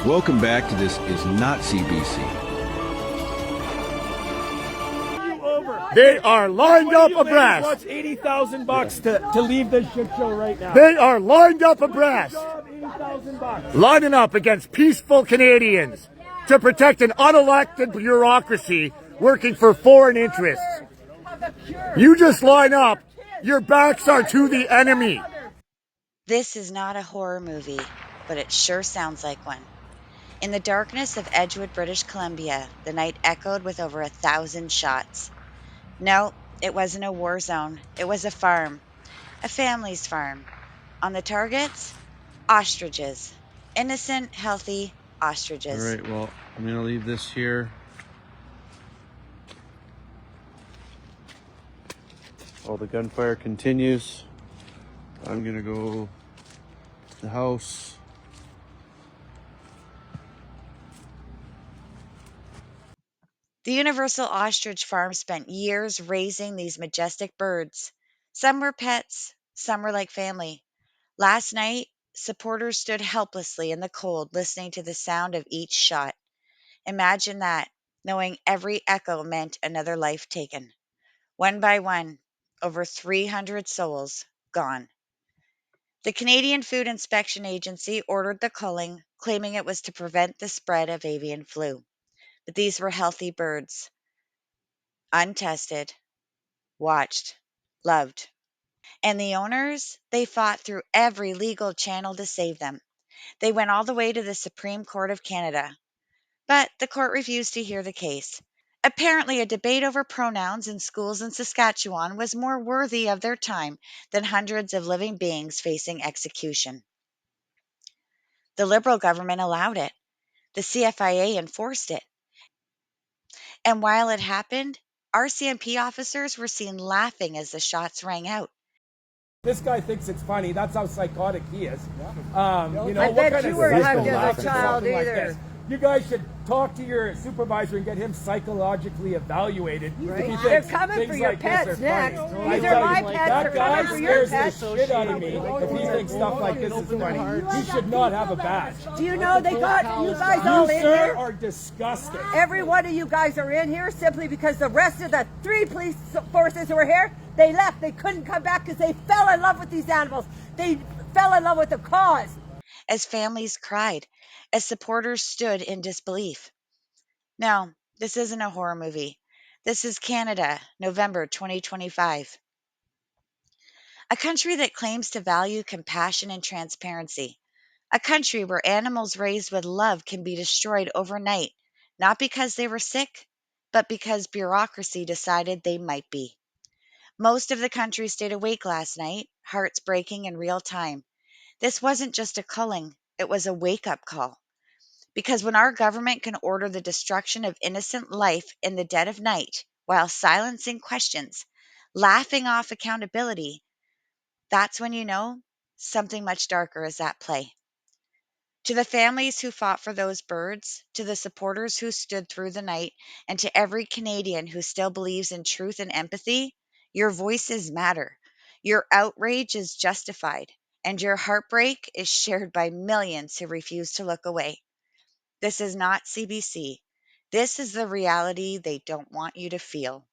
Welcome back to This Is Not CBC. They are lined up abreast. Wants $80,000 to leave this shit show right now. They are lined up abreast, $80,000. lining up against peaceful Canadians to protect an unelected bureaucracy working for foreign interests. You just line up. Your backs are to the enemy. This is not a horror movie, but it sure sounds like one. In the darkness of Edgewood, British Columbia, the night echoed with over 1,000 shots. No, it wasn't a war zone. It was a farm, a family's farm. On the targets, ostriches. Innocent, healthy ostriches. All right, well, I'm going to leave this here. While the gunfire continues, I'm going to go to the house. The Universal Ostrich Farm spent years raising these majestic birds. Some were pets, some were like family. Last night, supporters stood helplessly in the cold listening to the sound of each shot. Imagine that, knowing every echo meant another life taken. One by one, over 300 souls gone. The Canadian Food Inspection Agency ordered the culling, claiming it was to prevent the spread of avian flu. But these were healthy birds, untested, watched, loved. And the owners, they fought through every legal channel to save them. They went all the way to the Supreme Court of Canada, but the court refused to hear the case. Apparently, a debate over pronouns in schools in Saskatchewan was more worthy of their time than hundreds of living beings facing execution. The Liberal government allowed it. The CFIA enforced it. And while it happened, RCMP officers were seen laughing as the shots rang out. This guy thinks it's funny. That's how psychotic he is. I bet you weren't hugged as a child either. You guys should talk to your supervisor and get him psychologically evaluated. Right. If he They're thinks coming things for your like this pets are next. funny. These I are tell my you, pets. that They're guy coming for your scares pets. the shit out of me if he thinks stuff like this is funny. He should not have a badge. Do you know they got you guys all You, in sir, here? are disgusting. Every one of you guys are in here simply because the rest of the 3 police forces who were here, they left. They couldn't come back because they fell in love with these animals. They fell in love with the cause. As families cried, as supporters stood in disbelief. No, this isn't a horror movie. This is Canada, November 2025. A country that claims to value compassion and transparency. A country where animals raised with love can be destroyed overnight, not because they were sick, but because bureaucracy decided they might be. Most of the country stayed awake last night, hearts breaking in real time. This wasn't just a culling, it was a wake up call. Because when our government can order the destruction of innocent life in the dead of night while silencing questions, laughing off accountability, that's when you know something much darker is at play. To the families who fought for those birds, to the supporters who stood through the night, and to every Canadian who still believes in truth and empathy, your voices matter. Your outrage is justified, and your heartbreak is shared by millions who refuse to look away. This is not CBC. This is the reality they don't want you to feel.